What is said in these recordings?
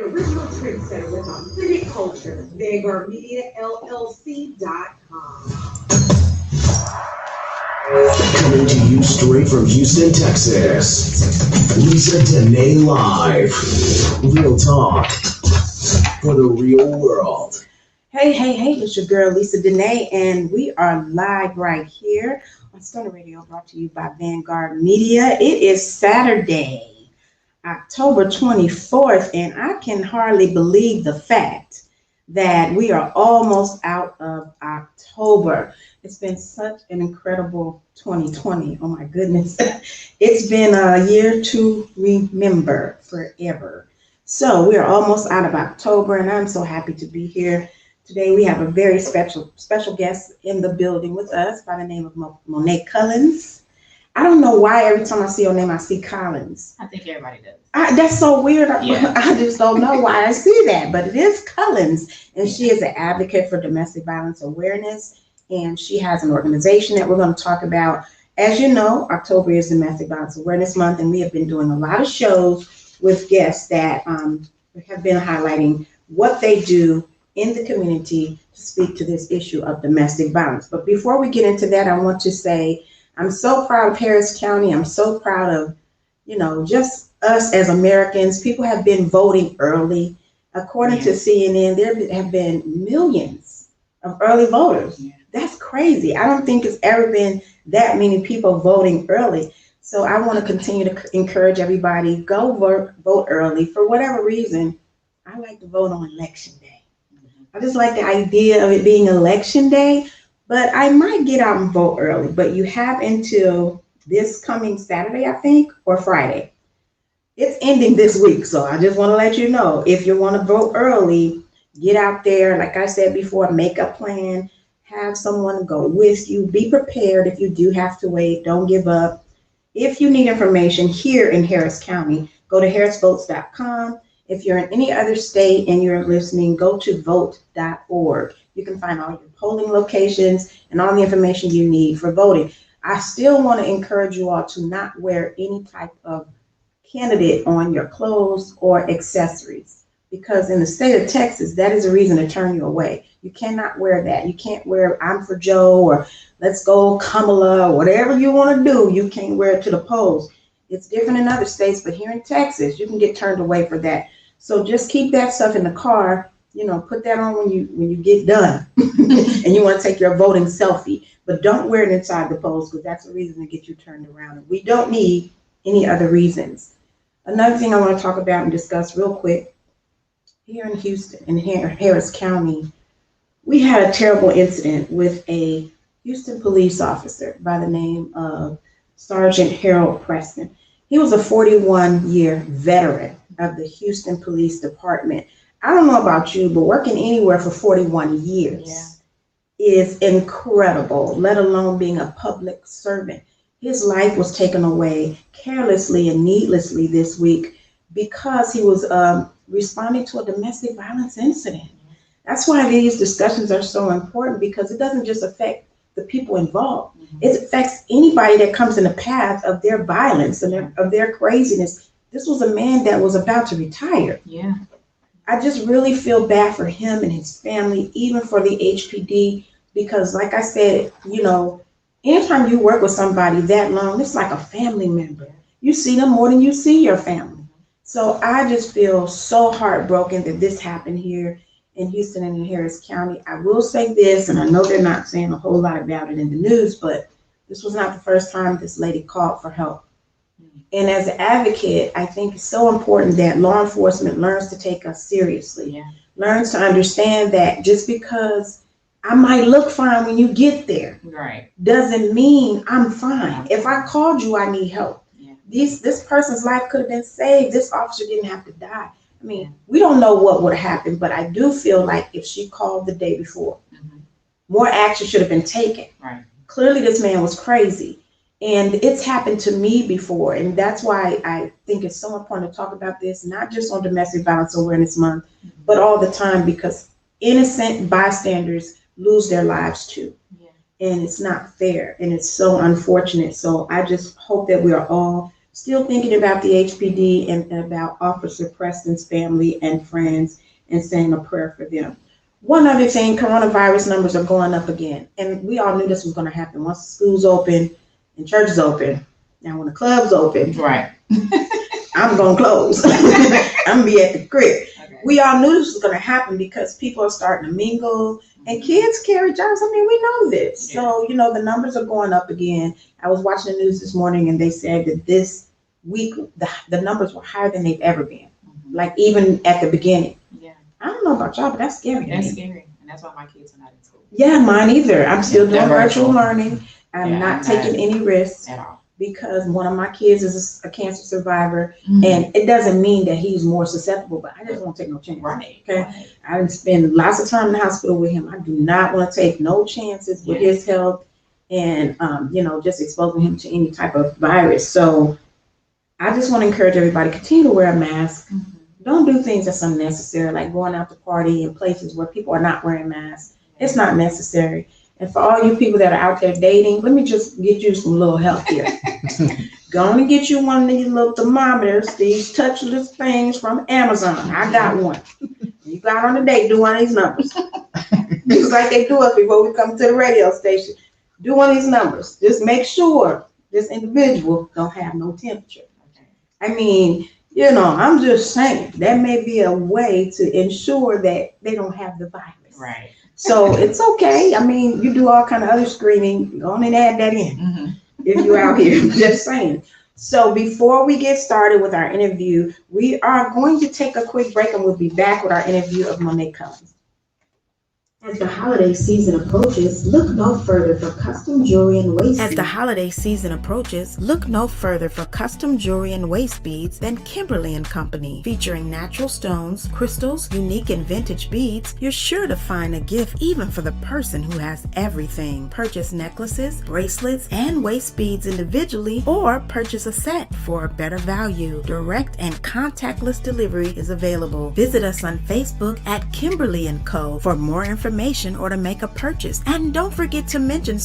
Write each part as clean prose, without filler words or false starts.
Original trendsetter with authentic culture. VanguardMediaLLC.com. Coming to you straight from Houston, Texas. Lisa Denae live. Real talk for the real world. Hey, it's your girl Lisa Denae, and we are live right here on Stunner Radio, brought to you by Vanguard Media. It is Saturday, October 24th, and I can hardly believe the fact that we are almost out of October. It's been such an incredible 2020. Oh my goodness. It's been a year to remember forever. So we are almost out of October, and I'm so happy to be here. Today we have a very special guest in the building with us by the name of Monet Cullins. I don't know why every time I see your name I see Collins. I think everybody does. That's so weird. Yeah. I just don't know why I see that, but it is Cullins, and she is an advocate for domestic violence awareness, and she has an organization that we're going to talk about. As you know, October is Domestic Violence Awareness Month, and we have been doing a lot of shows with guests that have been highlighting what they do in the community to speak to this issue of domestic violence. But before we get into that, I want to say I'm so proud of Harris County. I'm so proud of, just us as Americans. People have been voting early. According to CNN, there have been millions of early voters. Yeah. That's crazy. I don't think it's ever been that many people voting early. So I want to continue to encourage everybody, go vote early. For whatever reason, I like to vote on election day. I just like the idea of it being election day, but I might get out and vote early. But you have until this coming Saturday, I think, or Friday. It's ending this week, so I just want to let you know, if you want to vote early, get out there. Like I said before, make a plan, have someone go with you. Be prepared if you do have to wait. Don't give up. If you need information here in Harris County, go to harrisvotes.com. If you're in any other state and you're listening, go to vote.org. You can find all your polling locations and all the information you need for voting. I still want to encourage you all to not wear any type of candidate on your clothes or accessories, because in the state of Texas, that is a reason to turn you away. You cannot wear that. You can't wear I'm for Joe or let's go Kamala or whatever you want to do. You can't wear it to the polls. It's different in other states, but here in Texas, you can get turned away for that. So just keep that stuff in the car, put that on when you get done and you want to take your voting selfie, but don't wear it inside the polls, because that's a reason to get you turned around. And we don't need any other reasons. Another thing I want to talk about and discuss real quick, here in Houston, in Harris County, we had a terrible incident with a Houston police officer by the name of Sergeant Harold Preston. He was a 41-year veteran of the Houston Police Department. I don't know about you, but working anywhere for 41 years is incredible, let alone being a public servant. His life was taken away carelessly and needlessly this week because he was responding to a domestic violence incident. That's why these discussions are so important, because it doesn't just affect the people involved. It affects anybody that comes in the path of their violence and of their craziness. This was a man that was about to retire. Yeah. I just really feel bad for him and his family, even for the HPD, because like I said, anytime you work with somebody that long, it's like a family member. You see them more than you see your family. So I just feel so heartbroken that this happened here in Houston and in Harris County. I will say this, and I know they're not saying a whole lot about it in the news, but this was not the first time this lady called for help. And as an advocate, I think it's so important that law enforcement learns to take us seriously, learns to understand that just because I might look fine when you get there, doesn't mean I'm fine. If I called you, I need help. This person's life could have been saved. This officer didn't have to die. I mean, we don't know what would have happened, but I do feel like if she called the day before, more action should have been taken. Clearly, this man was crazy. And it's happened to me before. And that's why I think it's so important to talk about this, not just on Domestic Violence Awareness Month, but all the time, because innocent bystanders lose their lives too. And it's not fair. And it's so unfortunate. So I just hope that we are all Still thinking about the HPD and about Officer Preston's family and friends and saying a prayer for them. One other thing, coronavirus numbers are going up again. And we all knew this was going to happen once the schools open and churches open. Now, when the clubs open, Right. I'm going to close. I'm going to be at the crib. Okay. We all knew this was going to happen because people are starting to mingle and kids carry germs. I mean, we know this. Yeah. So, the numbers are going up again. I was watching the news this morning and they said that this week, the numbers were higher than they've ever been. Mhm. Like even at the beginning. Yeah. I don't know about y'all, but that's scary. That's scary. And that's why my kids are not in school. Yeah, mine either. I'm still doing They're virtual virtual. learning. I'm Yeah, not I'm taking any risks At all. because one of my kids is a cancer survivor. Mhm. And it doesn't mean that he's more susceptible, but I just won't take no chance. Right. Okay. Right. I didn't spend lots of time in the hospital with him. I do not want to take no chances with his health and, just exposing him to any type of virus. So I just want to encourage everybody, continue to wear a mask. Mhm. Don't do things that's unnecessary, like going out to party in places where people are not wearing masks. It's not necessary. And for all you people that are out there dating, let me just get you some little help here. Go on and get you one of these little thermometers, these touchless things from Amazon. I got one. You got on a date, do one of these numbers. Just like they do us before we come to the radio station. Do one of these numbers. Just make sure this individual don't have no temperature. Okay. I mean, I'm just saying that may be a way to ensure that they don't have the virus. Right. So it's okay. I mean, you do all kind of other screening. Go on and add that in Mm-hmm. if you're out here. Just saying. So before we get started with our interview, we are going to take a quick break and we'll be back with our interview of Monet Cullins. As the holiday season approaches, look no further for custom jewelry and waist As the beads. holiday season approaches, look no further for custom jewelry and waist beads than Kimberly & Company. Featuring natural stones, crystals, unique and vintage beads, you're sure to find a gift even for the person who has everything. Purchase necklaces, bracelets, and waist beads individually or purchase a set for a better value. Direct and contactless delivery is available. Visit us on Facebook at Kimberly & Co. for more information or to make a purchase. And don't forget to mention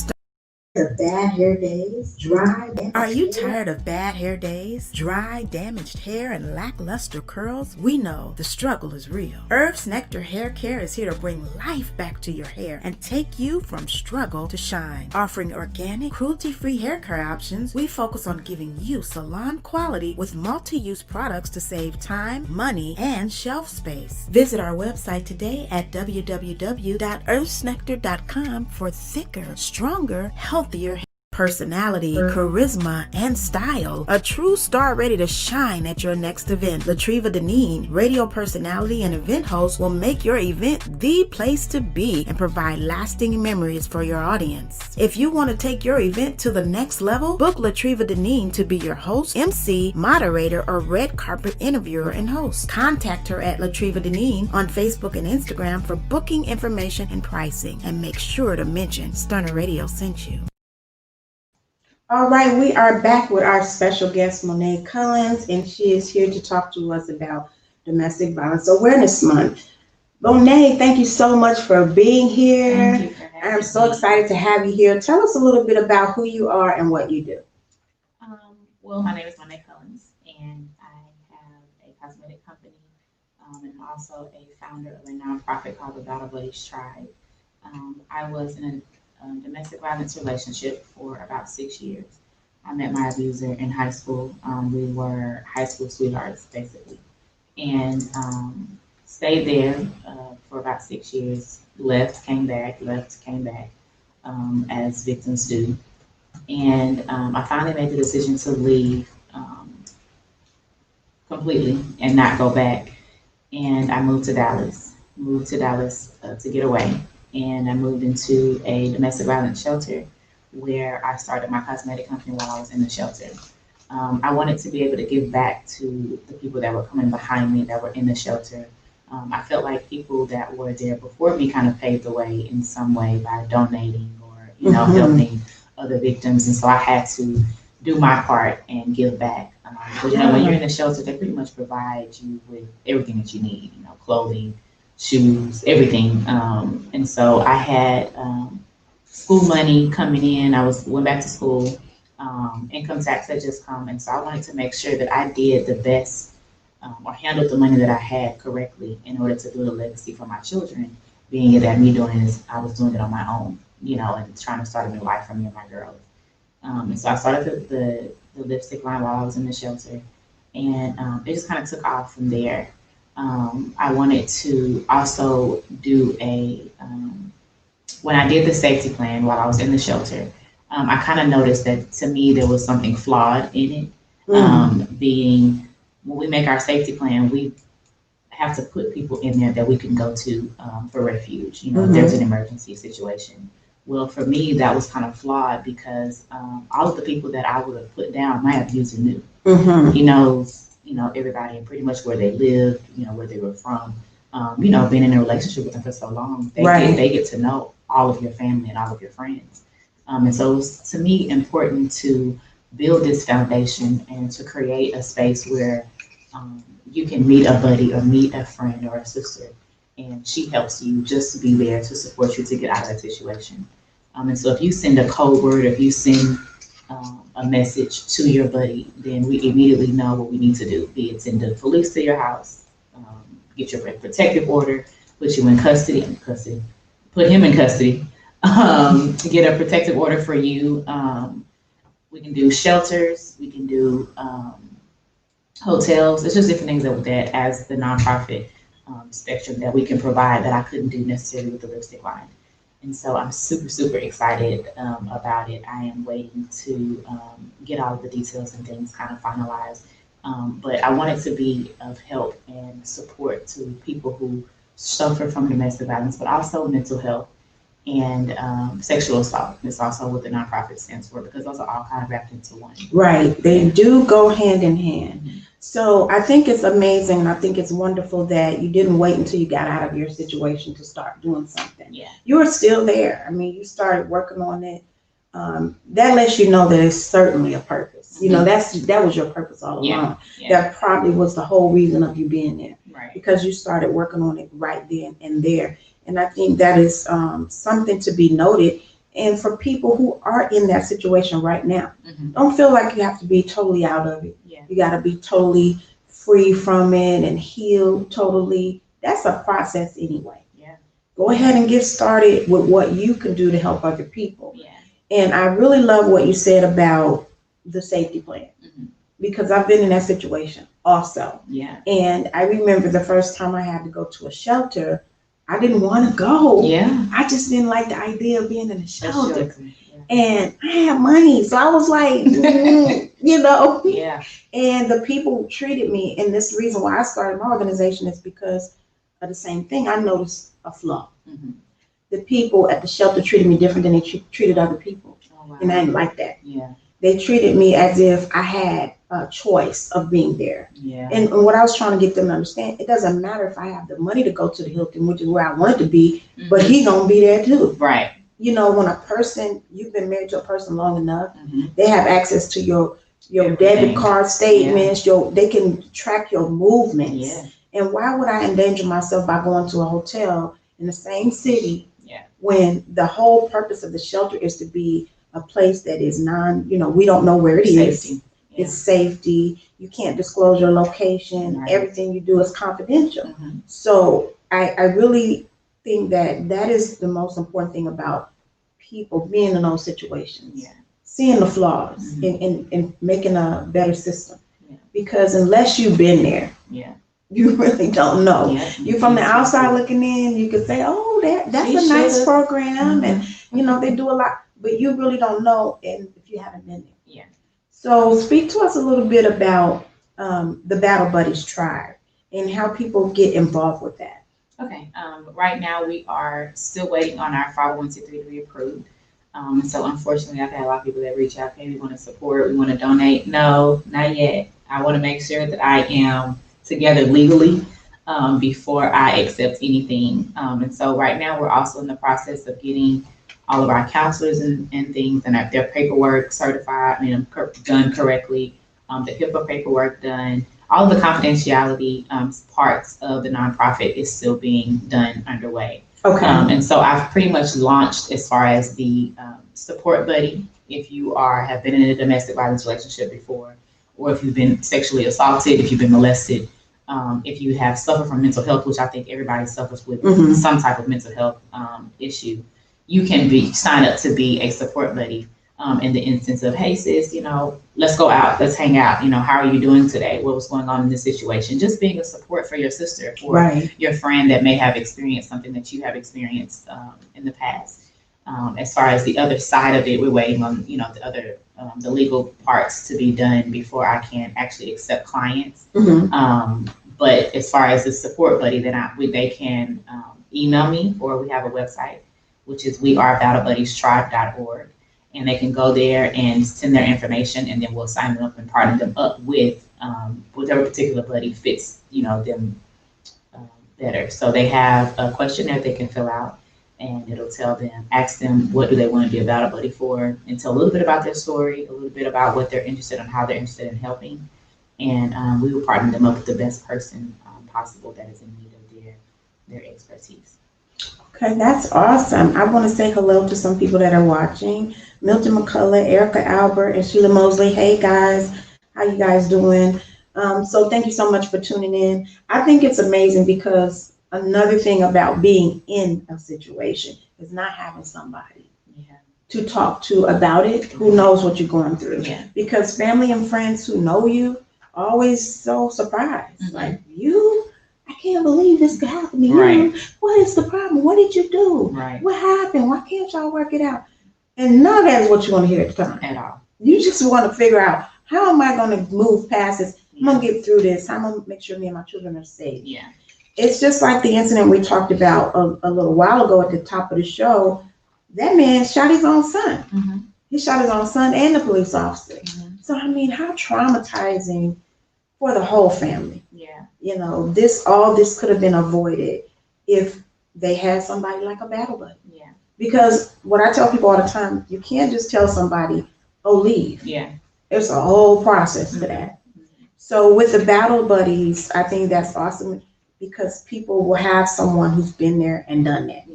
Bad hair days, dry, damaged Are you hair. tired of bad hair days, dry, damaged hair, and lackluster curls? We know the struggle is real. Earth's Nectar Hair Care is here to bring life back to your hair and take you from struggle to shine. Offering organic, cruelty-free hair care options, we focus on giving you salon quality with multi-use products to save time, money, and shelf space. Visit our website today at www.earthsnectar.com for thicker, stronger, healthier personality, charisma, and style. A true star ready to shine at your next event. Latriva Denae, radio personality and event host, will make your event the place to be and provide lasting memories for your audience. If you want to take your event to the next level, book Latriva Denae to be your host, MC, moderator, or red carpet interviewer and host. Contact her at Latriva Denae on Facebook and Instagram for booking information and pricing. And make sure to mention Stunner Radio sent you. All right, we are back with our special guest, Monet Cullins, and she is here to talk to us about Domestic Violence Awareness Month. Monet, thank you so much for being here. Thank you for having I'm so me. excited to have you here. Tell us a little bit about who you are and what you do. Well, my name is Monet Cullins, and I have a cosmetic company, and also a founder of a nonprofit called the Battle Buddies Tribe. I was in a domestic violence relationship for about 6 years. I met my abuser in high school. We were high school sweethearts, basically, and stayed there for about 6 years. Left, came back, as victims do. And I finally made the decision to leave completely and not go back. And I moved to Dallas to get away. And I moved into a domestic violence shelter where I started my cosmetic company while I was in the shelter. I wanted to be able to give back to the people that were coming behind me that were in the shelter. I felt like people that were there before me kind of paved the way in some way by donating or, helping other victims. And so I had to do my part and give back. Because, when you're in the shelter, they pretty much provide you with everything that you need, clothing, shoes, everything. And so I had school money coming in. Went back to school. income tax had just come, and so I wanted to make sure that I did the best or handled the money that I had correctly in order to build a legacy for my children. Being that me doing it, I was doing it on my own, and trying to start a new life for me and my girls. And so I started the lipstick line while I was in the shelter, and it just kind of took off from there. I wanted to also do when I did the safety plan while I was in the shelter, I kind of noticed that to me there was something flawed in it. Being when we make our safety plan, we have to put people in there that we can go to for refuge, if there's an emergency situation. Well, for me, that was kind of flawed because all of the people that I would have put down, my abuser knew. He knows, everybody and pretty much where they lived, where they were from. Being in a relationship with them for so long, they get to know all of your family and all of your friends. And so it was, to me, important to build this foundation and to create a space where you can meet a buddy or meet a friend or a sister, and she helps you just to be there to support you to get out of that situation. And so if you send a code word, if you send a message to your buddy, then we immediately know what we need to do, be it send the police to your house, get your protective order, put you in custody, put him in custody, get a protective order for you. We can do shelters, we can do hotels. It's just different things that as the nonprofit spectrum that we can provide that I couldn't do necessarily with the lipstick line. And so I'm super, super excited about it. I am waiting to get all of the details and things kind of finalized. But I want it to be of help and support to people who suffer from domestic violence, but also mental health and sexual assault. It's also what the nonprofit stands for, because those are all kind of wrapped into one. Right. They do go hand in hand. So I think it's amazing, and I think it's wonderful that you didn't wait until you got out of your situation to start doing something. Yeah. You were still there. I mean, you started working on it. That lets you know that it's certainly a purpose. That was your purpose all along. Yeah. That probably was the whole reason of you being there. Right. Because you started working on it right then and there. And I think that is something to be noted. And for people who are in that situation right now, don't feel like you have to be totally out of it. Yeah. You got to be totally free from it and healed totally. That's a process anyway. Yeah. Go ahead and get started with what you can do to help other people. Yeah. And I really love what you said about the safety plan, because I've been in that situation also. Yeah. And I remember the first time I had to go to a shelter, I didn't want to go. Yeah. I just didn't like the idea of being in a shelter. Yeah. And I had money, so I was like, Yeah. And the people who treated me, and this reason why I started my organization is because of the same thing. I noticed a flaw. The people at the shelter treated me different than they treated other people. Oh, wow. And I didn't like that. Yeah. They treated me as if I had a choice of being there. Yeah. And what I was trying to get them to understand, it doesn't matter if I have the money to go to the Hilton, which is where I wanted to be, but he gonna be there too. Right. When a person, you've been married to a person long enough, they have access to your debit card statements, they can track your movements. Yeah. And why would I endanger myself by going to a hotel in the same city when the whole purpose of the shelter is to be a place that is we don't know where it is. Safety. Yeah. It's safety. You can't disclose your location. Right. Everything you do is confidential. So I really think that is the most important thing about people being in those situations. Yeah. Seeing the flaws and making a better system. Yeah. Because unless you've been there, you really don't know. Yeah. You from the outside looking in, you could say, oh, that's a nice program, and they do a lot, but you really don't know, and if you haven't been there. Yeah. So speak to us a little bit about the Battle Buddies tribe and how people get involved with that. Okay. Right now we are still waiting on our 501c3 to be approved. So unfortunately, I've had a lot of people that reach out, hey, we want to support, we want to donate. No, not yet. I want to make sure that I am together legally before I accept anything. And so right now we're also in the process of getting all of our counselors and things and their paperwork certified, done correctly, the HIPAA paperwork done. All of the confidentiality parts of the nonprofit is still being done underway. Okay. And so I've pretty much launched as far as the support buddy if you have been in a domestic violence relationship before, or if you've been sexually assaulted, if you've been molested, if you have suffered from mental health, which I think everybody suffers with some type of mental health issue, you can sign up to be a support buddy in the instance of, hey sis, let's go out, let's hang out. How are you doing today? What was going on in this situation? Just being a support for your sister or your friend that may have experienced something that you have experienced in the past. As far as the other side of it, we're waiting on, the other, the legal parts to be done before I can actually accept clients. But as far as the support buddy, then they can email me, or we have a website, which is wearebattlebuddiestribe.org. And they can go there and send their information, and then we'll sign them up and partner them up with whatever particular buddy fits, them better. So they have a questionnaire they can fill out, and it'll ask them what do they want to be a battle buddy for, and tell a little bit about their story, a little bit about what they're interested in, how they're interested in helping. And we will partner them up with the best person possible that is in need of their expertise. Okay, that's awesome. I want to say hello to some people that are watching. Milton McCullough, Erica Albert, and Sheila Mosley. Hey guys, how you guys doing? So thank you so much for tuning in. I think it's amazing because another thing about being in a situation is not having somebody to talk to about it who knows what you're going through. Because family and friends who know you are always so surprised. Like, I can't believe this could happen to you. What is the problem? What did you do? What happened? Why can't y'all work it out? And none of that is what you want to hear at the time. At all. You just want to figure out, how am I going to move past this? I'm going to get through this. I'm going to make sure me and my children are safe. It's just like the incident we talked about a little while ago at the top of the show. That man shot his own son. He shot his own son and the police officer. So, I mean, how traumatizing for the whole family. All this could have been avoided if they had somebody like a battle buddy. Because what I tell people all the time, you can't just tell somebody, oh, leave. There's a whole process to that. So with the battle buddies, I think that's awesome because people will have someone who's been there and done that.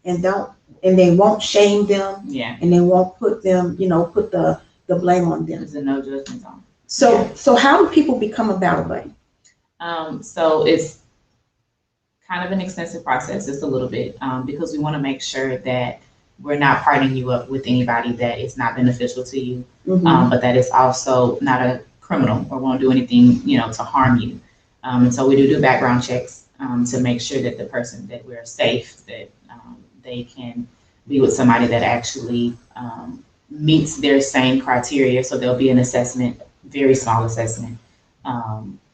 And they won't shame them. And they won't put them, put the blame on them. There's a no judgment zone. So how do people become a battle buddy? So it's kind of an extensive process, just a little bit, because we want to make sure that we're not partnering you up with anybody that is not beneficial to you, but that is also not a criminal or won't do anything, to harm you. And so we do background checks to make sure that the person that we're safe, that they can be with somebody that actually meets their same criteria. So there'll be an assessment, very small assessment.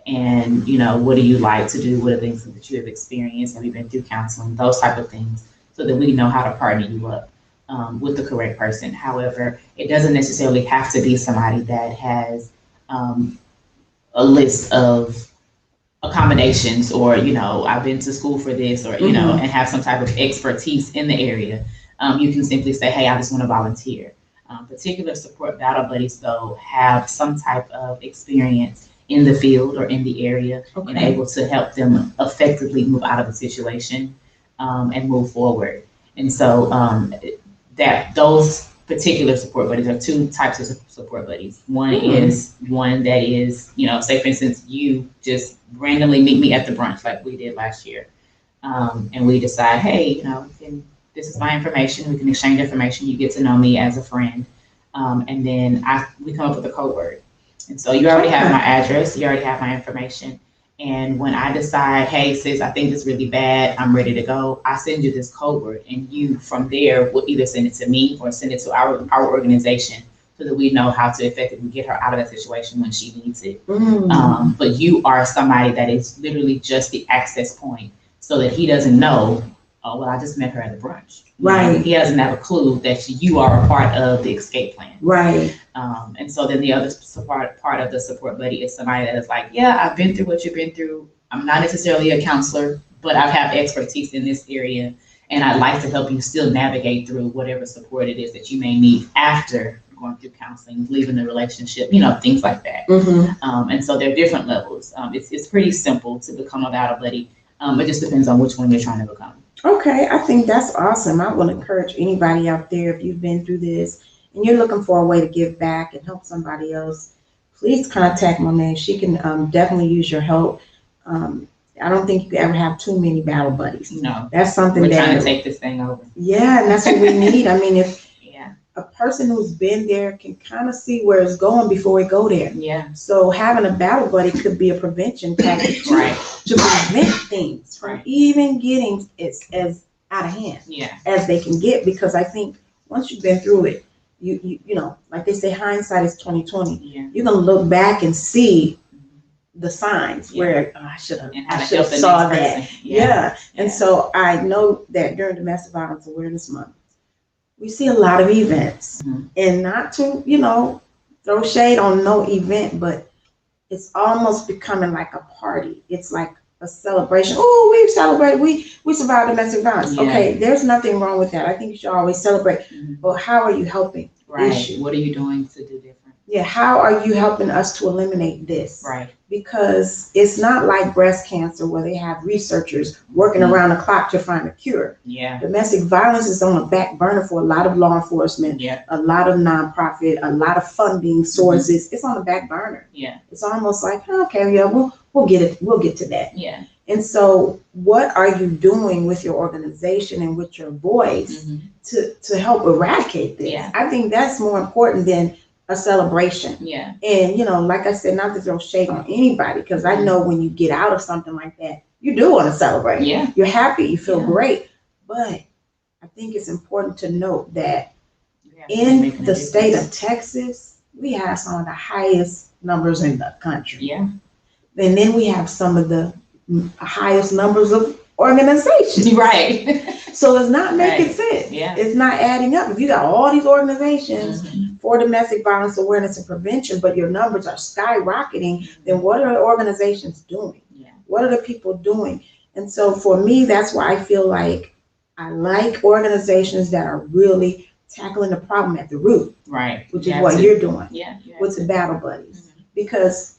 And, what do you like to do? What are things that you have experienced? Have you been through counseling? Those type of things, so that we know how to partner you up with the correct person. However, it doesn't necessarily have to be somebody that has a list of accommodations or, I've been to school for this or, and have some type of expertise in the area. You can simply say, hey, I just want to volunteer. Particular support battle buddies, though, have some type of experience in the field or in the area and able to help them effectively move out of the situation and move forward. And so that those particular support buddies are two types of support buddies. One is one that is, say for instance, you just randomly meet me at the brunch like we did last year. And we decide, hey, this is my information. We can exchange information. You get to know me as a friend. And then we come up with a code word. And so you already have my address, you already have my information. And when I decide, hey, sis, I think this is really bad, I'm ready to go, I send you this code word. And you, from there, will either send it to me or send it to our organization so that we know how to effectively get her out of that situation when she needs it. But you are somebody that is literally just the access point so that he doesn't know, oh, well, I just met her at the brunch. He doesn't have a clue that you are a part of the escape plan. And so then the other part of the support buddy is somebody that is like, yeah, I've been through what you've been through. I'm not necessarily a counselor, but I have expertise in this area. And I'd like to help you still navigate through whatever support it is that you may need after going through counseling, leaving the relationship, things like that. And so there are different levels. It's pretty simple to become a battle buddy. It just depends on which one you're trying to become. Okay, I think that's awesome. I want to encourage anybody out there, if you've been through this and you're looking for a way to give back and help somebody else, please contact Monet. She can definitely use your help. I don't think you could ever have too many battle buddies. No. That's something We're that trying to take this thing over. Yeah, and that's what we need. I mean, if Yeah. a person who's been there can kind of see where it's going before we go there. Yeah. So having a battle buddy could be a prevention tactic too, Right. to prevent things from Right. even getting as out of hand Yeah. as they can get. Because I think once you've been through it, you know, like they say, hindsight is 20/20. Yeah. You're gonna look back and see the signs Yeah. where I should have And how to I should have help the saw next that. person. Yeah. And so I know that during Domestic Violence Awareness Month, we see a lot of events. Mhm. And not to, you know, throw shade on no event, but it's almost becoming like a party. It's like a celebration. Oh, we've celebrated, we survived domestic violence. Yeah. Okay, there's nothing wrong with that. I think you should always celebrate. Mhm. But how are you helping? Right. Issue. What are you doing to do different? Yeah, how are you helping us to eliminate this? Right. Because it's not like breast cancer where they have researchers working Mhm. around the clock to find a cure. Yeah. Domestic violence is on the back burner for a lot of law enforcement, Yeah. a lot of nonprofit, a lot of funding sources. It's on the back burner. Yeah. It's almost like, okay, yeah, we'll get it. We'll get to that. Yeah. And so, what are you doing with your organization and with your voice Mhm. to help eradicate this? Yeah. I think that's more important than a celebration. Yeah. And, you know, like I said, not to throw shade on anybody, because I know when you get out of something like that, you do want to celebrate. Yeah. You're happy, you feel Yeah. great. But I think it's important to note that Yeah. in Making a the state difference. of Texas, we have some of the highest numbers in the country. Yeah. And then we have some of the highest numbers of organizations. Right. So it's not making Right. sense. Yeah. It's not adding up. If you got all these organizations Mhm. for domestic violence awareness and prevention, but your numbers are skyrocketing, then what are the organizations doing? Yeah. What are the people doing? And so for me, that's why I feel like I like organizations that are really tackling the problem at the root, Right. which You is have what to- you're doing Yeah. You have with the to. battle buddies. Mhm. Because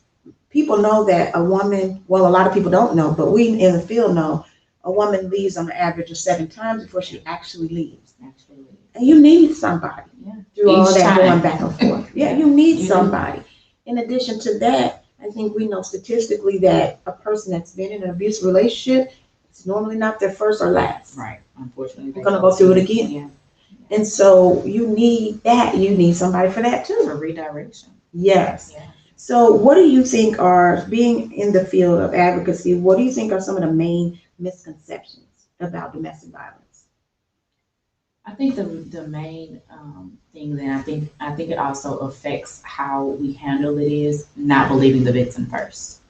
people know that a woman, well, a lot of people don't know, but we in the field know a woman leaves on an average of 7 times before she actually leaves. Absolutely. And you need somebody Yeah. through all Each that time. going back and forth. Yeah, you need You do. somebody. In addition to that, I think we know statistically that a person that's been in an abusive relationship, it's normally not their first or last. Right. Unfortunately. We're gonna go through it again. Yeah. And so you need that. You need somebody for that too. For redirection. Yes. Yeah. So what do you think are, being in the field of advocacy, what do you think are some of the main misconceptions about domestic violence? I think the main thing that I think it also affects how we handle it is not believing the victim first,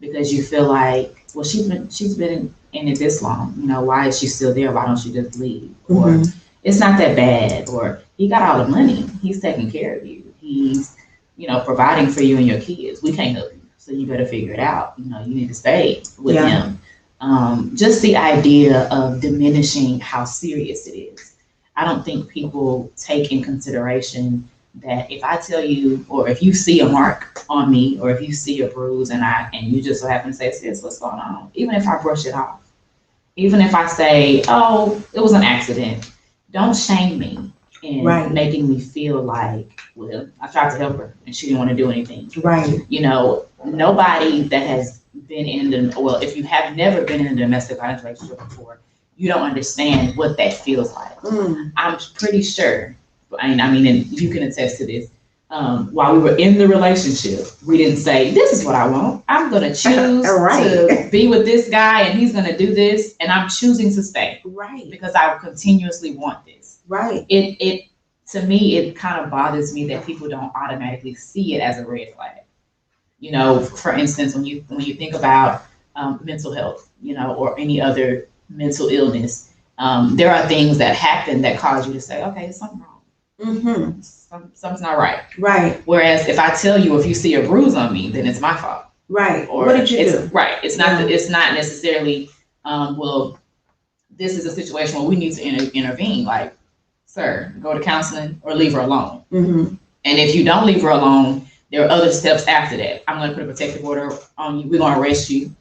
because you feel like, well, she's been in it this long, you know, why is she still there? Why don't she just leave? Or Mhm. it's not that bad, or he got all the money, he's taking care of you, he's, you know, providing for you and your kids. We can't help you, so you better figure it out. You know, you need to stay with Yeah. him. Just the idea of diminishing how serious it is. I don't think people take in consideration that if I tell you, or if you see a mark on me, or if you see a bruise and you just so happen to say, sis, what's going on? Even if I brush it off, even if I say, oh, it was an accident, don't shame me in Right. making me feel like, well, I tried to help her and she didn't want to do anything. Right. You know, nobody that has been well, if you have never been in a domestic violence relationship before, you don't understand what that feels like. Mm. I'm pretty sure, I mean, and you can attest to this, while we were in the relationship, we didn't say, this is what I want. I'm going to choose Right. to be with this guy and he's going to do this, and I'm choosing to stay Right. because I continuously want this. Right. It to me, it kind of bothers me that people don't automatically see it as a red flag. You know, for instance, when you think about mental health, you know, or any other mental illness, there are things that happen that cause you to say, okay, there's something wrong. Mm-hmm. Something's not right. Right. Whereas if I tell you, if you see a bruise on me, then it's my fault. Right. Or What did you it's, do? Right. It's not. Yeah. It's not necessarily. Well, this is a situation where we need to intervene. Like, sir, go to counseling or leave her alone. Mm-hmm. And if you don't leave her alone, there are other steps after that. I'm going to put a protective order on you. We're going to arrest you.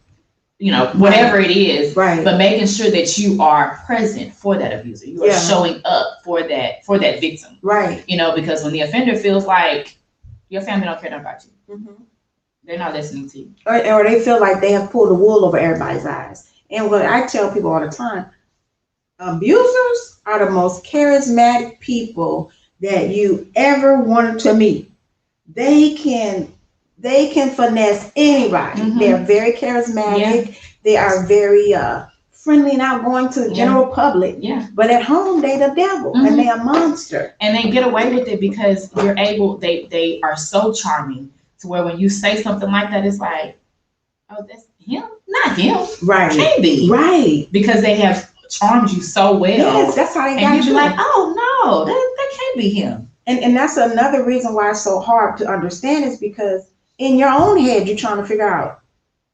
whatever it is, Right. but making sure that you are present for that abuser. You are Yeah. showing up for that victim. Right. Because when the offender feels like your family don't care about you, Mm-hmm. they're not listening to you. Or they feel like they have pulled the wool over everybody's eyes. And what I tell people all the time, abusers are the most charismatic people that you ever wanted to meet. They can finesse anybody. Mhm. They're very charismatic. Yeah. They are very friendly and outgoing to the general public. Yeah. But at home, they the devil and they a monster. And they get away with it because they are so charming to where when you say something like that, it's like, oh, that's him? Not him. Right. Can't be. Right. Because they have charmed you so well. Yes, that's how they got and you'd be you. like, oh no, that can't be him. And that's another reason why it's so hard to understand is because in your own head, you're trying to figure out,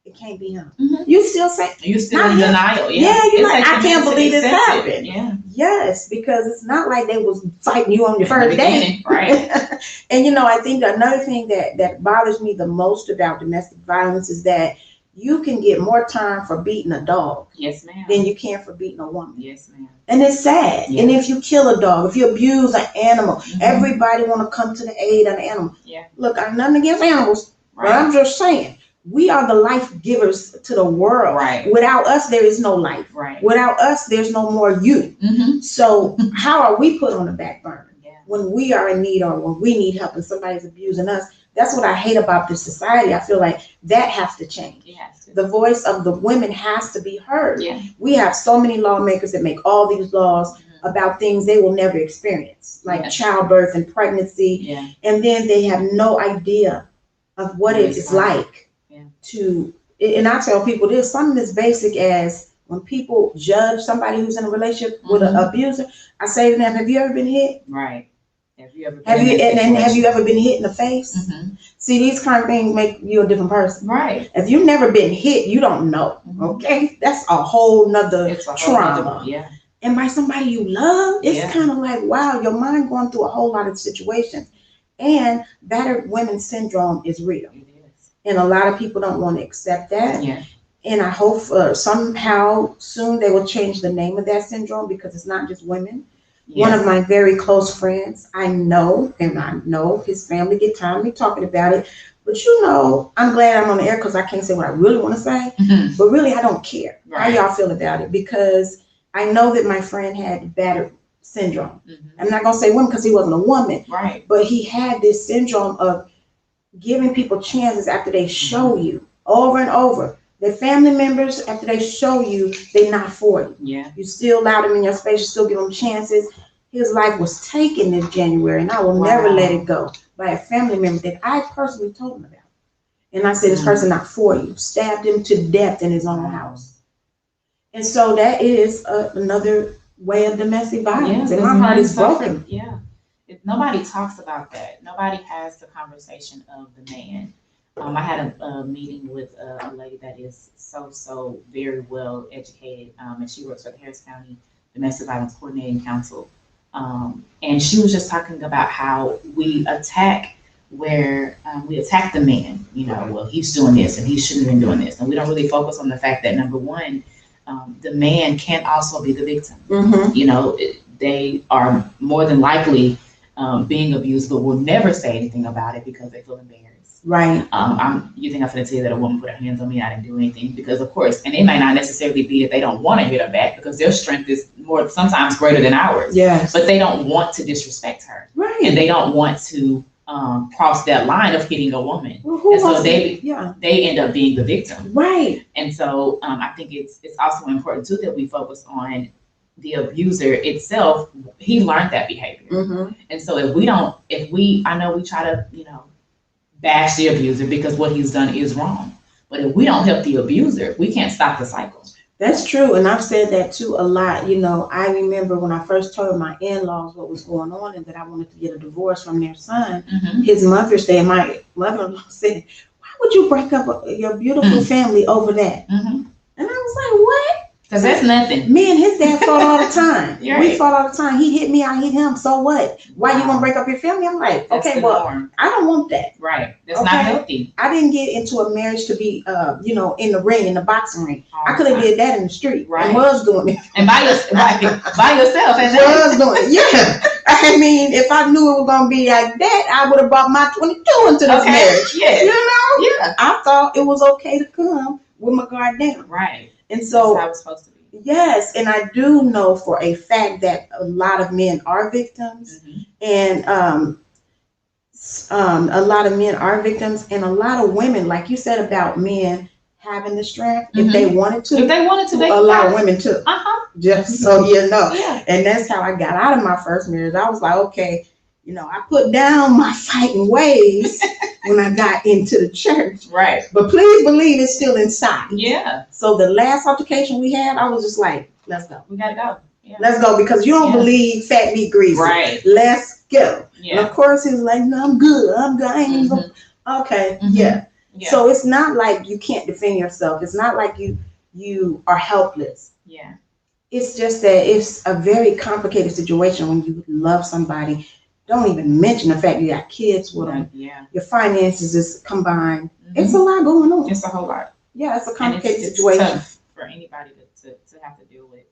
it can't be him. Mhm. You still say, You're still not in him. denial. Yeah, you're like, I you can't meant to believe this accept it. happened. Yeah. Yes, because it's not like they was fighting you on your In the first day. beginning, right. And I think another thing that bothers me the most about domestic violence is that you can get more time for beating a dog Yes, ma'am. than you can for beating a woman. Yes, ma'am. And it's sad. Yeah. And if you kill a dog, if you abuse an animal, Mhm. everybody want to come to the aid of the animal. Yeah. Look, I'm nothing against animals, but Right. I'm just saying, we are the life givers to the world. Right. Without us, there is no life. Right. Without us, there's no more you. Mm-hmm. So how are we put on the back burner Yeah. when we are in need or when we need help and somebody's abusing us? That's what I hate about this society. I feel like that has to change. It has to. The voice of the women has to be heard. Yeah. We have so many lawmakers that make all these laws Mhm. about things they will never experience, like Yes. childbirth and pregnancy, Yeah. and then they have no idea of what What it it's is like. like Yeah. to. And I tell people this: something as basic as when people judge somebody who's in a relationship with an Mhm. abuser. I say to them, "Have you ever been hit? Right. Have you ever been Have in you that and have you situation? ever been hit in the face?" Mhm. See, these kind of things make you a different person. Right. If you've never been hit, you don't know. Mhm. Okay, that's a whole nother It's a whole trauma. other- yeah. And by somebody you love, it's Yeah. kind of like, wow, your mind going through a whole lot of situations. And battered women syndrome is real. It is. And a lot of people don't want to accept that. Yeah. And I hope somehow soon they will change the name of that syndrome because it's not just women. Yeah. One of my very close friends, I know his family get tired of me talking about it. But I'm glad I'm on the air because I can't say what I really want to say. Mhm. But really, I don't care how Right. y'all feel about it because I know that my friend had battered syndrome. Mhm. I'm not going to say woman because he wasn't a woman, Right. but he had this syndrome of giving people chances after they show you over and over. Their family members, after they show you, they're not for you. Yeah. You still allow them in your space, you still give them chances. His life was taken this January, and I will never Wow. let it go, by a family member that I personally told him about. And I said, this person not for you. Stabbed him to death in his own house. And so that is another way of domestic violence. And my heart is broken. Yeah. Nobody talks about that. Nobody has the conversation of the man. I had a meeting with a lady that is so very well educated, and she works for the Harris County Domestic Violence Coordinating Council. And she was just talking about how we attack the man. Well, he's doing this and he shouldn't have been doing this, and we don't really focus on the fact that number one, the man can also be the victim. Mm-hmm. They are more than likely being abused, but will never say anything about it because they feel embarrassed. Right. You think I'm going to tell you that a woman put her hands on me, I didn't do anything, because of course, and it may not necessarily be that they don't want to hit her back because their strength is sometimes greater than ours. Yes. But they don't want to disrespect her, Right. and they don't want to cross that line of hitting a woman. Well, who And so wants they to- they end up being the victim. Right. And so I think it's also important too that we focus on the abuser itself. He learned that behavior. Mm-hmm. And so I know we try to, bash the abuser because what he's done is wrong. But if we don't help the abuser, we can't stop the cycle. That's true. And I've said that too a lot. I remember when I first told my in-laws what was going on and that I wanted to get a divorce from their son, his mother said, my mother-in-law said, why would you break up your beautiful family over that? Mm-hmm. And I was like, what? Because that's nothing. Me and his dad fought all the time. You're We right. fought all the time. He hit me, I hit him. So what? Why you want to break up your family? I'm like, That's okay, the well, norm. I don't want that. Right. That's Okay. not healthy. I didn't get into a marriage to be, in the ring, in the boxing ring. All I the could have time. did that in the street. Right. And was doing it. And by yourself. And Was doing it. Yeah. I mean, if I knew it was gonna be like that, I would have brought my 22 into this marriage. Yeah. You know? Yeah. I thought it was okay to come with my guard down. Right. And so That's how it's supposed to be. yes, and I do know for a fact that a lot of men are victims, and a lot of men are victims, and a lot of women, like you said about men having the strength, if they wanted to. If they wanted to, they A could. lot of women too. Just so you know. Yeah. And that's how I got out of my first marriage. I was like, okay, I put down my fighting ways when I got into the church. Right. But please believe it's still inside. Yeah. So the last altercation we had, I was just like, let's go. We gotta go. Yeah. Let's go, because you don't Yeah. believe fat meat greasy. Right. Let's go. And Yeah. of course he was like, no, I'm good. I ain't even gonna-" Okay, yeah. Yeah. So it's not like you can't defend yourself. It's not like you are helpless. Yeah. It's just that it's a very complicated situation when you love somebody. Don't even mention the fact you got kids with them. Yeah. Your finances is combined. It's a lot going on. It's a whole lot. Yeah, it's a And complicated it's situation. tough for anybody to have to deal with.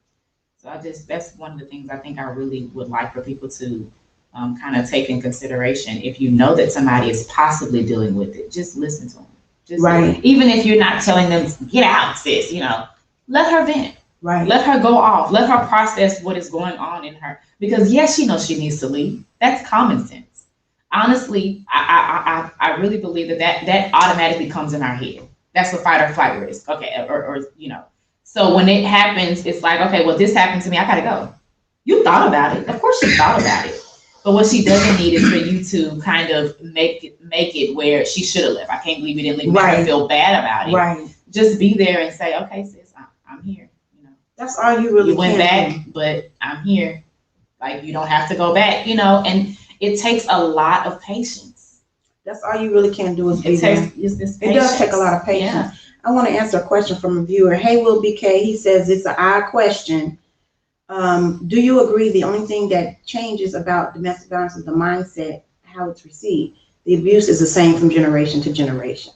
So that's one of the things I think I really would like for people to kind of take in consideration. If you know that somebody is possibly dealing with it, just listen to them. Just Right. Even if you're not telling them, get out, sis, let her vent. Right. Let her go off. Let her process what is going on in her. Because yes, she knows she needs to leave. That's common sense. Honestly, I really believe that automatically comes in our head. That's the fight or flight risk. Okay, or. So when it happens, it's like, okay, well, this happened to me. I gotta go. You thought about it. Of course, she thought about it. But what she doesn't need is for you to kind of make it where she should have left. I can't believe you didn't leave. Make her feel bad about it. Right. Just be there and say, okay, sis, I'm here. That's all you really You went can back, but I'm here. Like, you don't have to go back, and it takes a lot of patience. That's all you really can do is be It there. takes this It does take a lot of patience. Yeah. I want to answer a question from a viewer. Hey, Will BK, he says it's an odd question. Do you agree the only thing that changes about domestic violence is the mindset, how it's received? The abuse is the same from generation to generation.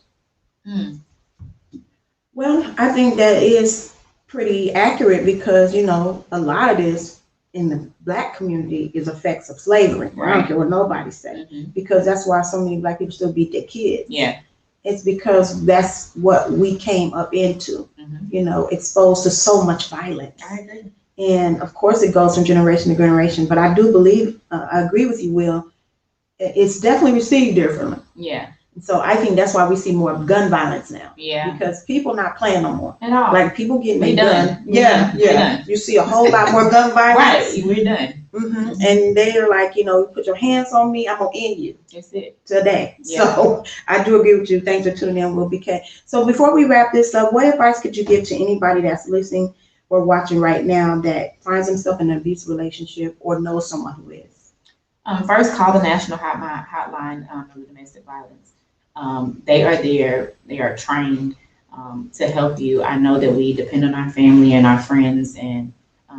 Well, I think that is pretty accurate because, a lot of this in the Black community is effects of slavery. I don't care what nobody says, because that's why so many Black people still beat their kids. Yeah. It's because that's what we came up into, exposed to so much violence. I agree. And of course it goes from generation to generation, but I do believe, I agree with you, Will, it's definitely received differently. Yeah. So I think that's why we see more gun violence now. Yeah. Because people not playing no more. At all. Like people getting We their done. gun. Yeah, We yeah. done. You see a whole lot more gun violence. Right. We're done. And they're like, you put your hands on me, I'm gonna end you. That's it. Today. Yeah. So I do agree with you. Thanks for tuning in, Will BK. So before we wrap this up, what advice could you give to anybody that's listening or watching right now that finds himself in an abusive relationship or knows someone who is? First, call the national hotline for domestic violence. They are there. They are trained to help you. I know that we depend on our family and our friends and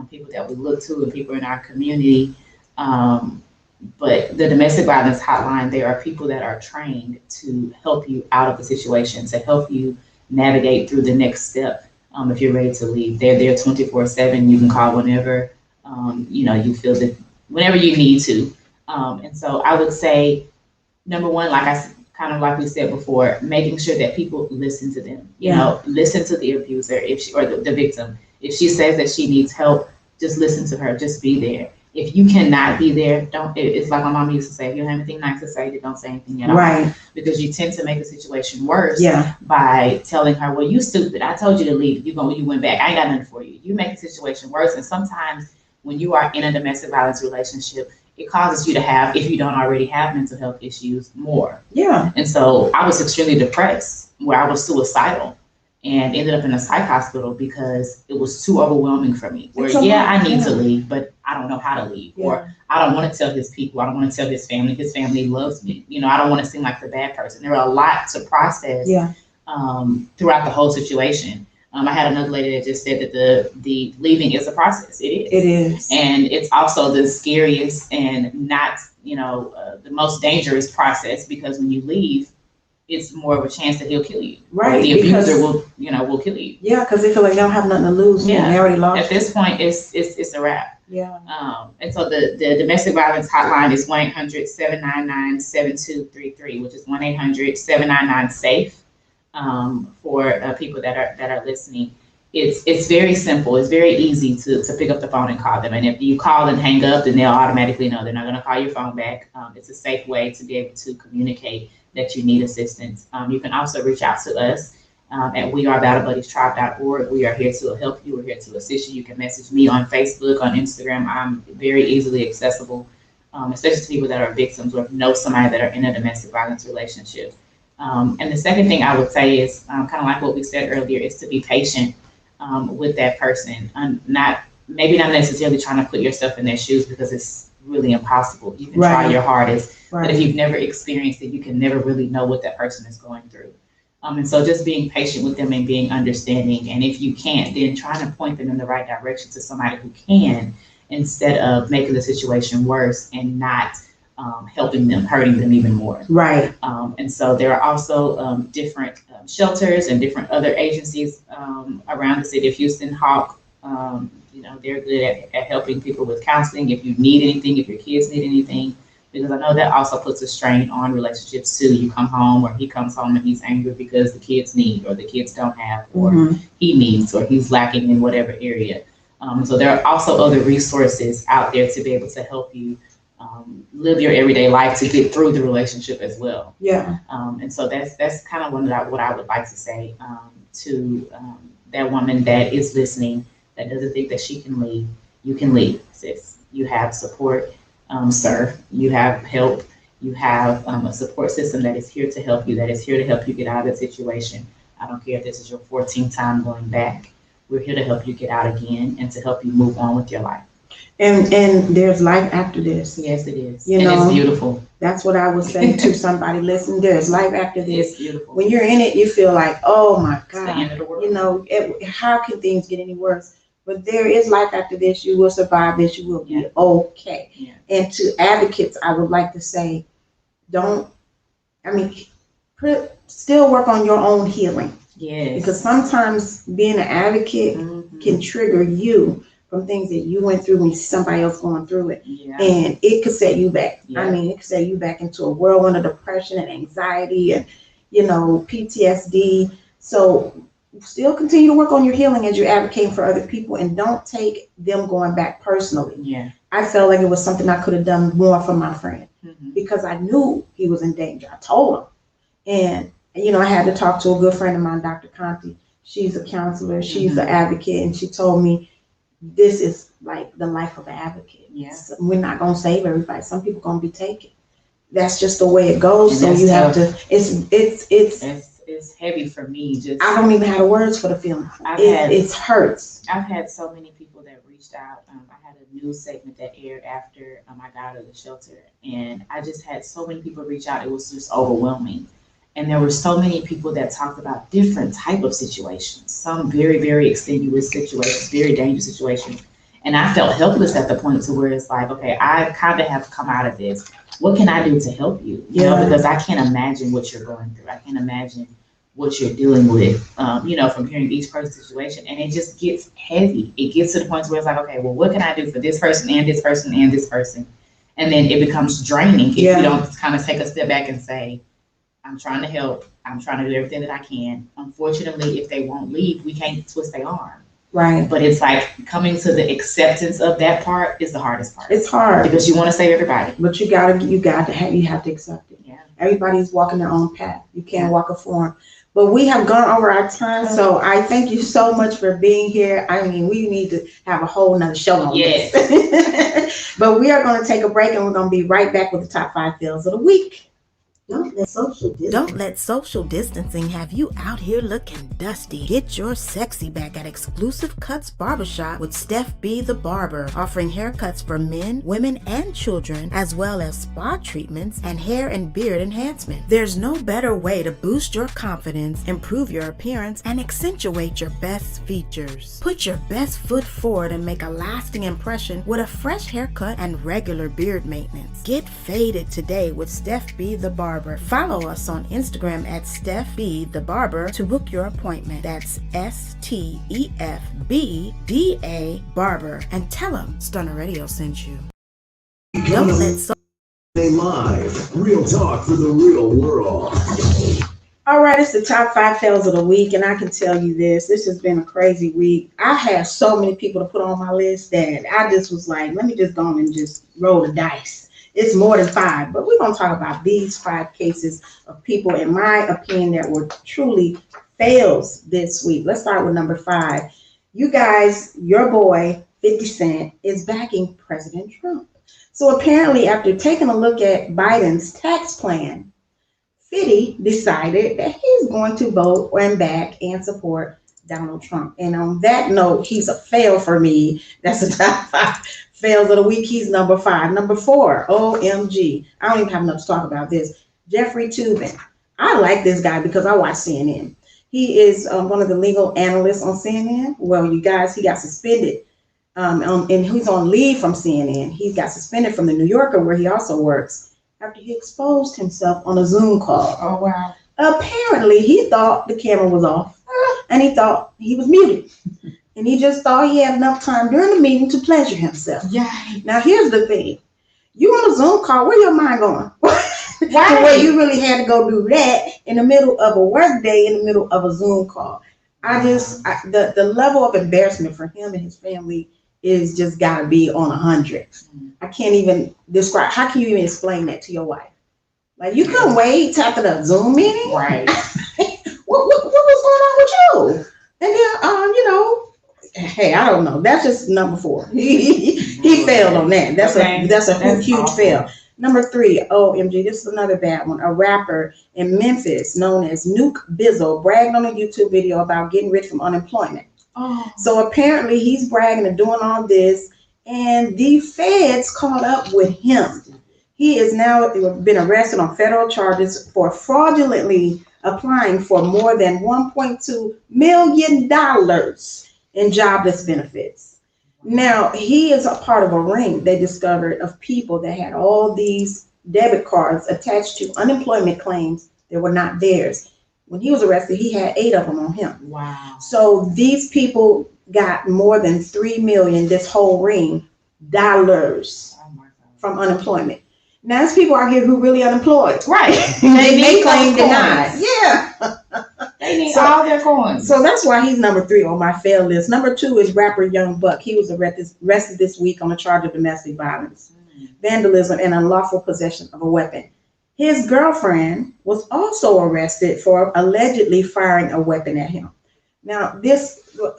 people that we look to and people in our community. But the domestic violence hotline, there are people that are trained to help you out of the situation, to help you navigate through the next step. If you're ready to leave, they're there 24/7. You can call whenever, you feel that whenever you need to. And so I would say, number one, like we said before, making sure that people listen to them, listen to the abuser or the victim. If she says that she needs help, just listen to her, just be there. If you cannot be there, it's like my mom used to say, if you don't have anything nice to say, then don't say anything at all. Right. Because you tend to make the situation worse Yeah. by telling her, well, you stupid. I told you to leave. You went back. I ain't got nothing for you. You make the situation worse. And sometimes when you are in a domestic violence relationship, it causes you to have, if you don't already have mental health issues, more. Yeah. And so I was extremely depressed, where I was suicidal and ended up in a psych hospital because it was too overwhelming for me. Where, I need to leave, but I don't know how to leave. Yeah. Or I don't want to tell his people. I don't want to tell his family. His family loves me. I don't want to seem like the bad person. There are a lot to process throughout the whole situation. I had another lady that just said that the leaving is a process. It is. It is. And it's also the scariest and not, the most dangerous process, because when you leave, it's more of a chance that he'll kill you. Right. Or the abuser will kill you. Yeah, because they feel like they don't have nothing to lose. Yeah. They already lost. At this point, it's a wrap. Yeah. And so the domestic violence hotline is 1-800-799-7233, which is 1-800-799-SAFE. For people that are listening, it's very simple. It's very easy to pick up the phone and call them. And if you call and hang up, then they'll automatically know they're not going to call your phone back. It's a safe way to be able to communicate that you need assistance. You can also reach out to us at wearebattlebuddiestribe.org. We are here to help you. We're here to assist you. You can message me on Facebook, on Instagram. I'm very easily accessible, especially to people that are victims or know somebody that are in a domestic violence relationship. And the second thing I would say is kind of like what we said earlier, is to be patient with that person. Maybe not necessarily trying to put yourself in their shoes, because it's really impossible. You can try your hardest, but if you've never experienced it, you can never really know what that person is going through. And so just being patient with them and being understanding. And if you can't, then trying to point them in the right direction to somebody who can, instead of making the situation worse and not helping them, hurting them even more. Right. And so there are also different shelters and different other agencies around the city of Houston. Hawk, they're good at helping people with counseling. If you need anything, if your kids need anything, because I know that also puts a strain on relationships too. You come home, or he comes home and he's angry because the kids need, or the kids don't have, or he needs, or he's lacking in whatever area. So there are also other resources out there to be able to help you live your everyday life, to get through the relationship as well. Yeah. And so that's kind of what I would like to say to that woman that is listening, that doesn't think that she can leave. You can leave, sis. You have support, sir. You have help. You have a support system that is here to help you, that is here to help you get out of that situation. I don't care if this is your 14th time going back. We're here to help you get out again and to help you move on with your life. And there's life after this. Yes, it is. It's beautiful. That's what I would say to somebody listening. There's life after this. It's beautiful. When you're in it, you feel like, oh my God, it's the end of the world. How can things get any worse? But there is life after this. You will survive this. You will be okay. Yeah. And to advocates, I would like to say, still work on your own healing. Yes. Because sometimes being an advocate can trigger you from things that you went through when you see somebody else going through it. Yeah. And it could set you back. Yeah. It could set you back into a whirlwind of depression and anxiety and, PTSD. So still continue to work on your healing as you're advocating for other people, and don't take them going back personally. Yeah. I felt like it was something I could have done more for my friend because I knew he was in danger. I told him. And, I had to talk to a good friend of mine, Dr. Conti. She's a counselor. She's an advocate. And she told me, this is like the life of an advocate. Yes. So we're not going to save everybody. Some people going to be taken. That's just the way it goes. So you have to, it's heavy for me. I don't even have the words for the feeling. It hurts. I've had so many people that reached out. I had a news segment that aired after I got out of the shelter, and I just had so many people reach out. It was just overwhelming. And there were so many people that talked about different type of situations, some very, very extenuous situations, very dangerous situations. And I felt helpless at the point to where it's like, okay, I kind of have come out of this. What can I do to help you? Because I can't imagine what you're going through. I can't imagine what you're dealing with, from hearing each person's situation. And it just gets heavy. It gets to the point where it's like, okay, well, what can I do for this person and this person and this person? And then it becomes draining if you don't kind of take a step back and say, I'm trying to help. I'm trying to do everything that I can. Unfortunately, if they won't leave, we can't twist their arm. Right. But it's like coming to the acceptance of that part is the hardest part. It's hard because you want to save everybody. But you have to accept it. Yeah. Everybody's walking their own path. You can't walk a form. But we have gone over our time, so I thank you so much for being here. We need to have a whole nother show on this. But we are going to take a break, and we're going to be right back with the top 5 fails of the week. Don't let social distancing have you out here looking dusty. Get your sexy back at Exclusive Cuts Barbershop with Steph B. the Barber, offering haircuts for men, women, and children, as well as spa treatments and hair and beard enhancement. There's no better way to boost your confidence, improve your appearance, and accentuate your best features. Put your best foot forward and make a lasting impression with a fresh haircut and regular beard maintenance. Get faded today with Steph B. the Barber. Follow us on Instagram at Steph B. the Barber to book your appointment. That's STEFBDA Barber. And tell them Stunner Radio sent you. Don't let Live. Real talk for the real world. All right, it's the top 5 fails of the week, and I can tell you this has been a crazy week. I have so many people to put on my list that I just was like, let me just go on and just roll the dice. It's more than 5, but we're going to talk about these 5 cases of people, in my opinion, that were truly fails this week. Let's start with number 5. You guys, your boy, 50 Cent, is backing President Trump. So apparently, after taking a look at Biden's tax plan, 50 decided that he's going to vote and back and support Donald Trump. And on that note, he's a fail for me. That's the top 5 fails of the week. He's number 5. Number 4, OMG. I don't even have enough to talk about this. Jeffrey Toobin. I like this guy because I watch CNN. He is one of the legal analysts on CNN. Well, you guys, he got suspended. And he's on leave from CNN. He got suspended from the New Yorker, where he also works, after he exposed himself on a Zoom call. Oh, wow. Apparently, he thought the camera was off, and he thought he was muted. And he just thought he had enough time during the meeting to pleasure himself. Yeah. Now, here's the thing. You on a Zoom call, where your mind going? Right. Where you really had to go do that in the middle of a work day, in the middle of a Zoom call. The level of embarrassment for him and his family is just got to be on 100. I can't even describe. How can you even explain that to your wife? Like, you couldn't wait after the Zoom meeting? Right. What was going on with you? And then, hey, I don't know. That's just number 4. He failed on that. That's a huge awful. fail. Number 3, OMG, this is another bad one. A rapper in Memphis known as Nuke Bizzle bragged on a YouTube video about getting rich from unemployment. Oh. So apparently he's bragging and doing all this, and the feds caught up with him. He is now been arrested on federal charges for fraudulently applying for more than $1.2 million in jobless benefits. Now, he is a part of a ring they discovered of people that had all these debit cards attached to unemployment claims that were not theirs. When he was arrested, he had 8 of them on him. Wow. So these people got more than $3 million, this whole ring, dollars from unemployment. Now, there's people out here who really unemployed. Right. They claim denied. Yeah. They need all their coins. So that's why he's number 3 on my fail list. Number 2 is rapper Young Buck. He was arrested this week on a charge of domestic violence, vandalism, and unlawful possession of a weapon. His girlfriend was also arrested for allegedly firing a weapon at him. Now,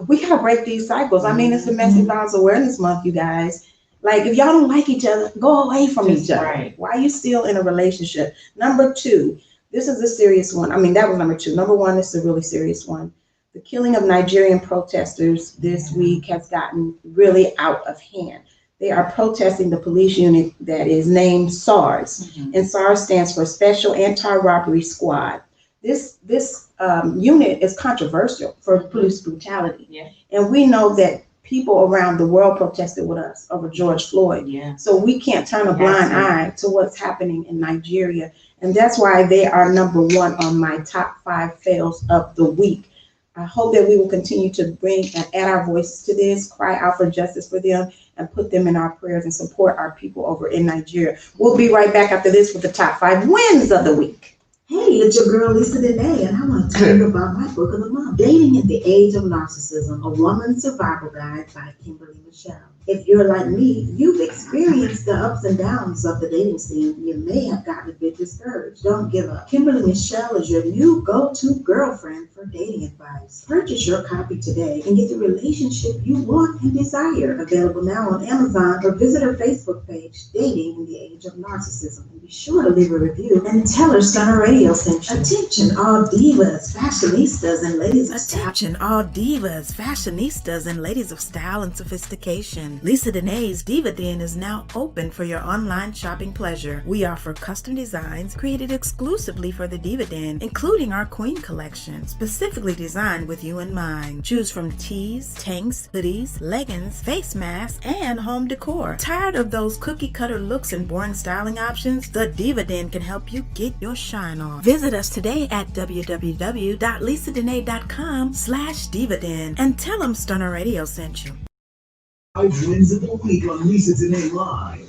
we gotta break these cycles. I mean, it's Domestic Violence Awareness Month, you guys. Like, if y'all don't like each other, go away from each other. Right. Why are you still in a relationship? Number 2, this is a serious one. I mean, that was number 2. Number 1, this is a really serious one. The killing of Nigerian protesters this week has gotten really out of hand. They are protesting the police unit that is named SARS, and SARS stands for Special Anti-Robbery Squad. This unit is controversial for police brutality. Yeah. And we know that people around the world protested with us over George Floyd. Yeah. So we can't turn a blind eye to what's happening in Nigeria. And that's why they are number 1 on my top 5 fails of the week. I hope that we will continue to bring and add our voices to this, cry out for justice for them, and put them in our prayers and support our people over in Nigeria. We'll be right back after this with the top 5 wins of the week. Hey, it's your girl Lisa Denae, and I want to tell you about my book of the month, Dating in the Age of Narcissism, A Woman's Survival Guide by Kimberly Michelle. If you're like me, you've experienced the ups and downs of the dating scene. You may have gotten a bit discouraged. Don't give up. Kimberly Michelle is your new go-to girlfriend for dating advice. Purchase your copy today and get the relationship you want and desire. Available now on Amazon, or visit her Facebook page, Dating in the Age of Narcissism. And be sure to leave a review and tell her Stunner Radio sent you. Attention all divas, fashionistas, and ladies of style. Attention all divas, fashionistas, and ladies of style and sophistication. Lisa Denae's Diva Den is now open for your online shopping pleasure. We offer custom designs created exclusively for the Diva Den, including our Queen collection, specifically designed with you in mind. Choose from tees, tanks, hoodies, leggings, face masks, and home decor. Tired of those cookie cutter looks and boring styling options? The Diva Den can help you get your shine on. Visit us today at www.lisadenae.com/Diva Den and tell them Stunner Radio sent you. 5 wins of the week on Lisa Denae Live.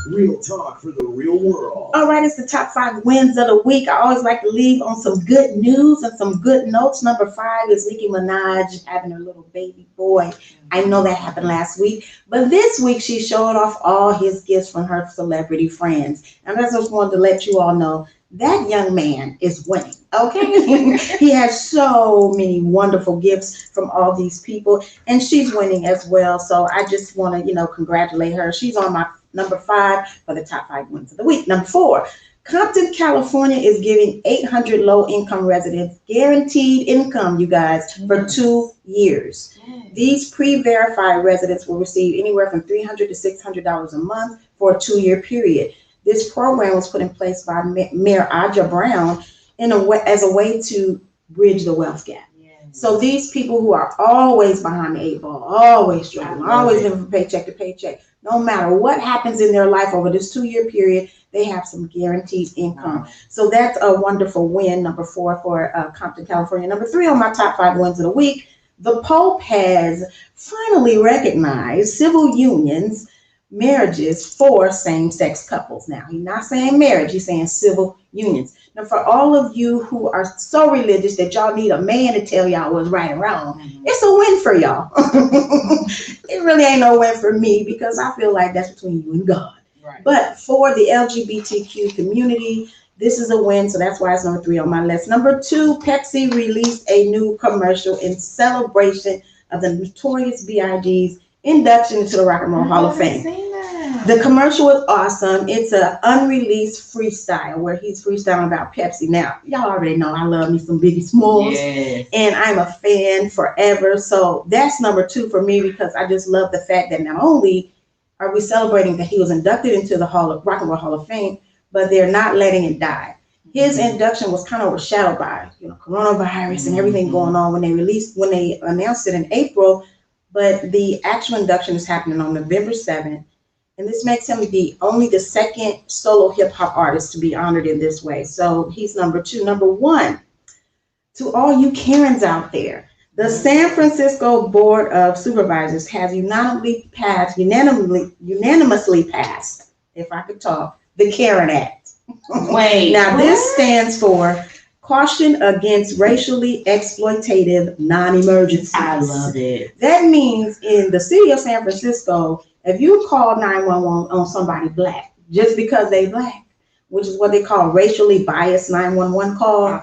Real talk for the real world. All right, it's the top 5 wins of the week. I always like to leave on some good news and some good notes. Number 5 is Nicki Minaj having her little baby boy. I know that happened last week, but this week she showed off all his gifts from her celebrity friends. And I just wanted to let you all know that young man is winning, okay? He has so many wonderful gifts from all these people, and she's winning as well. So I just want to, congratulate her. She's on my number 5 for the top 5 wins of the week. Number 4, Compton, California is giving 800 low-income residents guaranteed income, you guys, for 2 years. These pre-verified residents will receive anywhere from $300 to $600 a month for a 2-year period. This program was put in place by Mayor Aja Brown as a way to bridge the wealth gap. So these people who are always behind the 8 ball, always struggling, always living from paycheck to paycheck, no matter what happens in their life over this 2-year period, they have some guaranteed income. So that's a wonderful win, number 4 for Compton, California. Number 3 on my top 5 wins of the week, the Pope has finally recognized civil unions, marriages for same-sex couples. Now, he's not saying marriage, he's saying civil unions. Now, for all of you who are so religious that y'all need a man to tell y'all what's right and wrong, it's a win for y'all. It really ain't no win for me, because I feel like that's between you and God. Right. But for the LGBTQ community, this is a win, so that's why it's number 3 on my list. Number 2, Pepsi released a new commercial in celebration of the Notorious B.I.G.'s induction into the Rock and Roll Hall of Fame. The commercial was awesome. It's an unreleased freestyle where he's freestyling about Pepsi. Now, y'all already know I love me some Biggie Smalls, and I'm a fan forever. So that's number 2 for me, because I just love the fact that not only are we celebrating that he was inducted into the Rock and Roll Hall of Fame, but they're not letting it die. His induction was kind of overshadowed by coronavirus and everything going on when they announced it in April. But the actual induction is happening on November 7th. And this makes him only the second solo hip hop artist to be honored in this way. So he's number 2. Number 1, to all you Karens out there, the San Francisco Board of Supervisors has unanimously passed, if I could talk, the Karen Act. Wait. Now this stands for Caution Against Racially Exploitative Non-Emergencies. I love it. That means in the city of San Francisco, if you call 911 on somebody black, just because they black, which is what they call racially biased 911 call,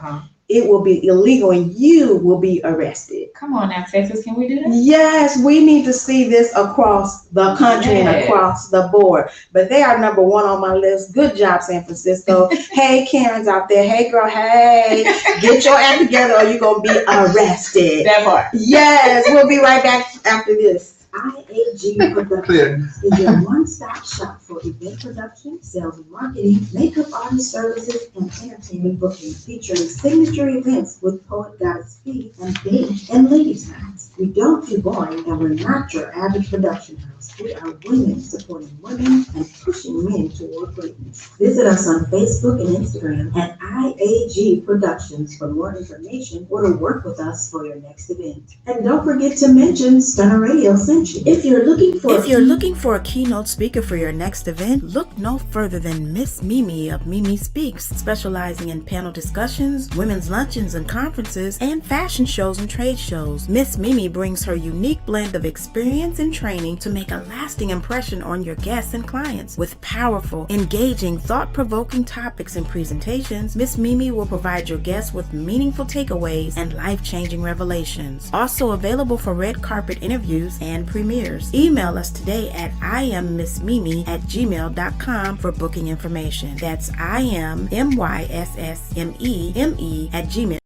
it will be illegal and you will be arrested. Come on now, Texas, can we do that? Yes, we need to see this across the country and across the board. But they are number 1 on my list. Good job, San Francisco. Hey, Karens out there. Hey, girl, hey. Get your act together or you're going to be arrested. That part. Yes, we'll be right back after this. IAG Productions is your one-stop shop for event production, sales and marketing, makeup artist services, and entertainment booking, featuring signature events with Poet Goddess Feet and Date and Ladies Nights. We don't do boring, and we're not your average production house. We are women supporting women and pushing men toward greatness. Visit us on Facebook and Instagram at IAG Productions for more information or to work with us for your next event. And don't forget to mention Stunner Radio sent you. If you're looking for a keynote speaker for your next next event, look no further than Miss Mimi of Mimi Speaks, specializing in panel discussions, women's luncheons and conferences, and fashion shows and trade shows. Miss Mimi brings her unique blend of experience and training to make a lasting impression on your guests and clients. With powerful, engaging, thought-provoking topics and presentations, Miss Mimi will provide your guests with meaningful takeaways and life-changing revelations. Also available for red carpet interviews and premieres. Email us today at iammissmimi@gmail.com for booking information. That's iammissmeme@gmail.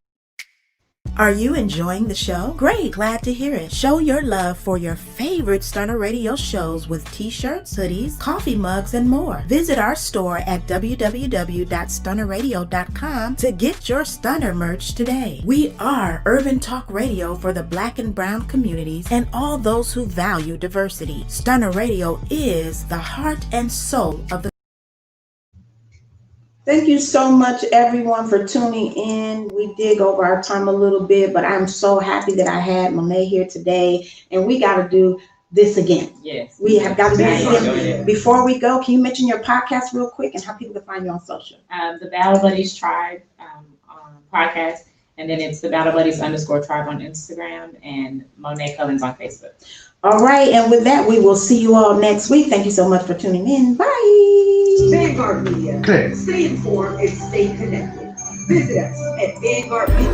Are you enjoying the show? Great, glad to hear it. Show your love for your favorite Stunner Radio shows with t-shirts, hoodies, coffee mugs, and more. Visit our store at www.stunnerradio.com to get your Stunner merch today. We are Urban Talk Radio for the Black and Brown communities and all those who value diversity. Stunner Radio is the heart and soul of the. Thank you so much, everyone, for tuning in. We did go over our time a little bit, but I'm so happy that I had Monet here today, and we got to do this again. Yes. We have got to do this again. Ahead. Before we go, can you mention your podcast real quick and how people can find you on social? The Battle Buddies Tribe podcast, and then it's the Battle Buddies _tribe on Instagram and Monet Cullins on Facebook. All right, and with that, we will see you all next week. Thank you so much for tuning in. Bye. Vanguard Media. Click. Stay informed and stay connected. Visit us at Vanguard Media.